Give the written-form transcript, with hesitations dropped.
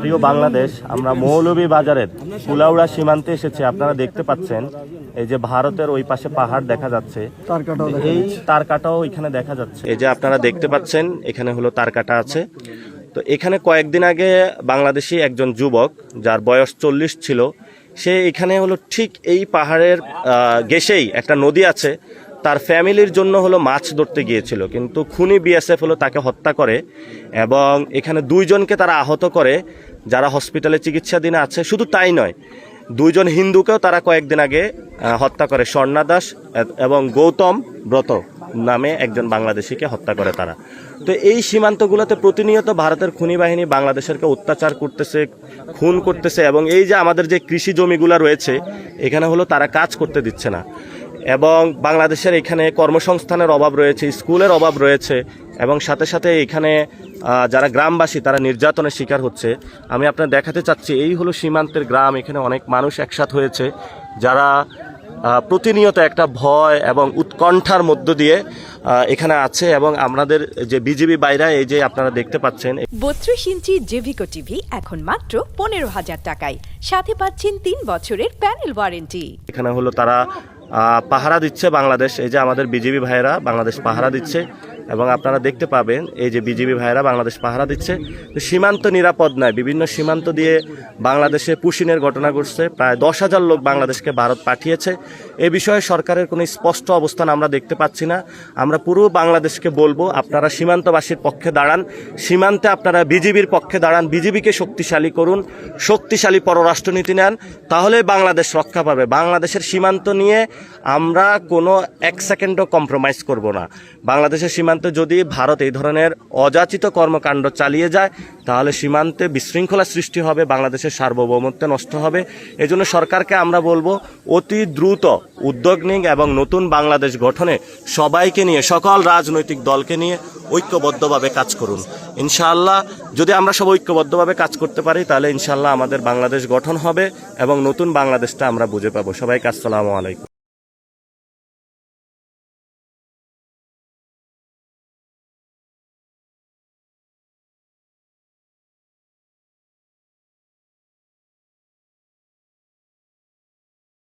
প্রিয় বাংলাদেশ, আমরা মৌলভীবাজারের কুলাউড়া সীমান্তে এসেছি। আপনারা দেখতে পাচ্ছেন এই যে ভারতের ওই পাশে পাহাড় দেখা যাচ্ছে, এই তারকাটাও এখানে দেখা যাচ্ছে। এই যে আপনারা দেখতে পাচ্ছেন এখানে হলো তারকাটা আছে। তো এখানে কয়েকদিন আগে বাংলাদেশি একজন যুবক যার বয়স 40 ছিল, সে এখানে হলো ঠিক এই পাহাড়ের ঘেঁষেই একটা নদী আছে, তার ফ্যামিলির জন্য হলো মাছ ধরতে গিয়েছিল, কিন্তু খুনি বিএসএফ হলো তাকে হত্যা করে এবং এখানে 2 জনকে তারা আহত করে, যারা হসপিটালে চিকিৎসাধীন আছে। শুধু তাই নয়, 2 জন হিন্দুকেও তারা কয়েকদিন আগে হত্যা করে। স্বর্ণা দাস এবং গৌতম ব্রত নামে একজন বাংলাদেশিকে হত্যা করে তারা। তো এই সীমান্তগুলোতে প্রতিনিয়ত ভারতের খুনি বাহিনী বাংলাদেশেরকে অত্যাচার করতেছে, খুন করতেছে, এবং এই যে আমাদের যে কৃষি জমিগুলো রয়েছে এখানে হলো তারা কাজ করতে দিচ্ছে না, এবং বাংলাদেশের এখানে কর্মসংস্থানের অভাব রয়েছে, স্কুলের অভাব রয়েছে, এবং সাথে সাথে এখানে যারা গ্রামবাসী তারা নির্যাতনের শিকার হচ্ছে। আমি আপনার দেখাতে চাচ্ছি, এই হলো সীমান্তের গ্রাম। এখানে অনেক মানুষ একসাথে হয়েছে, যারা প্রতিনিয়ত একটা ভয় এবং উৎকণ্ঠার মধ্য দিয়ে এখানে আছে। এবং আমাদের যে বিজিবি বাইরা, এই যে আপনারা দেখতে পাচ্ছেন 32 ইঞ্চি জেভিকো টিভি এখন মাত্র 15,000 টাকায়, সাথে পাচ্ছেন 3 বছরের প্যানেল ওয়ারেন্টি। এখানে হলো তারা পাহারা দিচ্ছে বাংলাদেশ, এই যে আমাদের বিজিবি ভাইরা বাংলাদেশ পাহারা দিচ্ছে, এবং আপনারা দেখতে পাবেন এই যে বিজিবি ভাইরা বাংলাদেশ পাহারা দিচ্ছে। সীমান্ত নিরাপদ নয়, বিভিন্ন সীমান্ত দিয়ে বাংলাদেশে পুশিনের ঘটনা ঘটছে, প্রায় 10,000 লোক বাংলাদেশকে ভারত পাঠিয়েছে। এ বিষয়ে সরকারের কোনো স্পষ্ট অবস্থান আমরা দেখতে পাচ্ছি না। আমরা পুরো বাংলাদেশকে বলবো, আপনারা সীমান্তবাসীর পক্ষে দাঁড়ান, সীমান্তে আপনারা বিজিবির পক্ষে দাঁড়ান, বিজিবিকে শক্তিশালী করুন, শক্তিশালী পররাষ্ট্রনীতি নেন, তাহলে বাংলাদেশ রক্ষা পাবে। বাংলাদেশের সীমান্ত নিয়ে আমরা কোনো 1 সেকেন্ডও কম্প্রোমাইজ করব না। বাংলাদেশের সীমান্তে যদি ভারত এই ধরনের অযাচিত কর্মকাণ্ড চালিয়ে যায়, তাহলে সীমান্তে বিশৃঙ্খলা সৃষ্টি হবে, বাংলাদেশের সার্বভৌমত্ব নষ্ট হবে। এজন্য সরকারকে আমরা বলবো, অতি দ্রুত উদ্যোগ নিন এবং নতুন বাংলাদেশ গঠনে সবাইকে নিয়ে, সকল রাজনৈতিক দলকে নিয়ে ঐক্যবদ্ধভাবে কাজ করুন। ইনশাআল্লাহ যদি আমরা সব ঐক্যবদ্ধভাবে কাজ করতে পারি, তাহলে ইনশাআল্লাহ আমাদের বাংলাদেশ গঠন হবে এবং নতুন বাংলাদেশটা আমরা বুঝে পাবো। সবাইকে আসসালামু আলাইকুম।